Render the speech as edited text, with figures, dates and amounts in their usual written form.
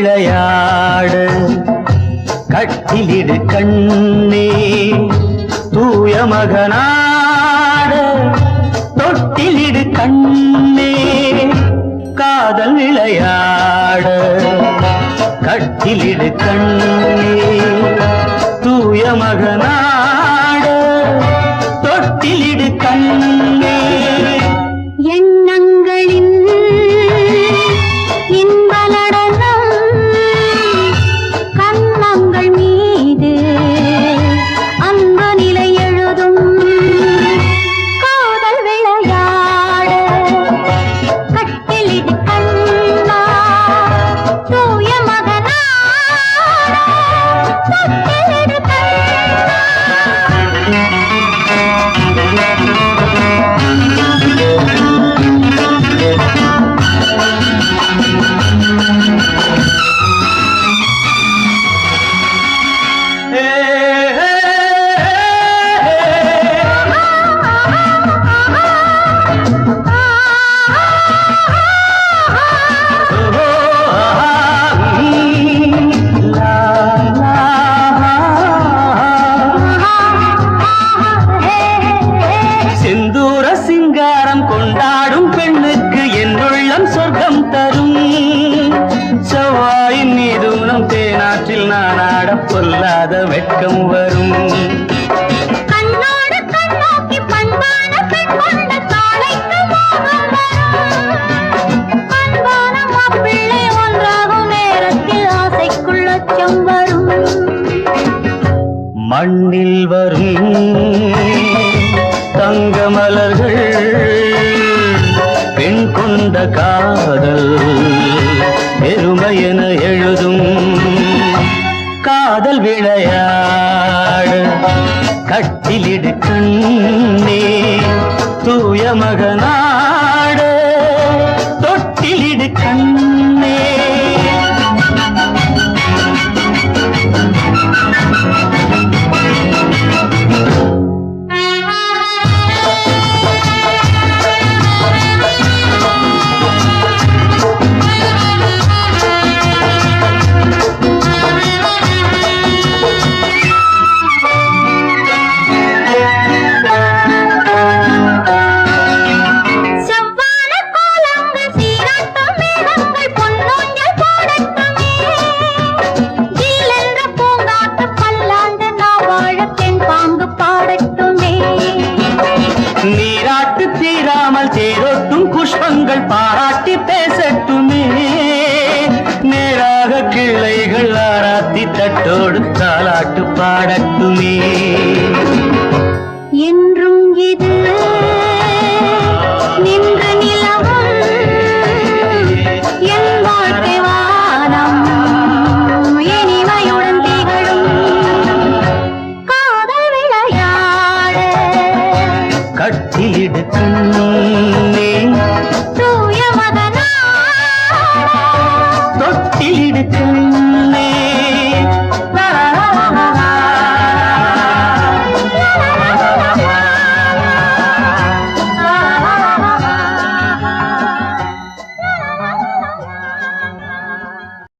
விளையாடு கட்டிலிடு கண்ணே தூய மகனாடு தொட்டிலிடு கண்ணே காதல் விளையாடு கட்டிலிடு கண்ணே தூய மகனாடு தொட்டிலிடு கண்ணே எண்ணங்களின் இன்பநடனம் கண்ணங்கள் மீது அன்பு நிலை எழுதும் காதல் விளையாடு கட்டிலிடு கண்ணா தூய மகனாடு தொட்டிலிடு செந்தூர சிங்காரம் கொண்டாடும் பெண்ணுக்கு என் உள்ளம் சொர்க்கம் தரும் செவ்வாயின் மீதும் நம் தேனாற்றில் நான் ஆட பொல்லாத வெட்கம் வரும் கண்ணோடு கண்ணோக்கி பண்பான பெண் கொண்ட காளைக்கு மோகம் வரும் அன்பான மாப்பிள்ளை ஒன்றாகும் நேரத்தில் ஆசைக்குள் அச்சம் வரும் மண்ணில் வரும் தங்க மலர்கள் பெண் கொண்ட காதல் பெருமையென எழுதும் காதல் விளையாடு கட்டிலிடு கண்ணே தூய மகனாடு தொட்டிலிடு கண்ணே செவ்வான கோலங்கள் சீராட்டும் மேகங்கள் பொன்னூஞ்சல் போடட்டுமே ஜீலென்ற பூங்காற்று பல்லாண்டு நான் வாழ தென் பாங்கு பாடட்டுமே நீராட்டு தீராமல் தேரோட்டும் புஷ்பங்கள் பாராட்டி பேசட்டுமே நேராக கிளைகள் ஆராத்தி தட்டோடு தாலாட்டு பாடட்டுமே என்றும் இது நின்று நிலவும் என் வாழ்க்கை வானம் இனிமையுடன் திகழும் காதல் விளையாடு கட்டிலிடு கண்ணே தூய மகனாடு தொட்டிலிடு கண்ணே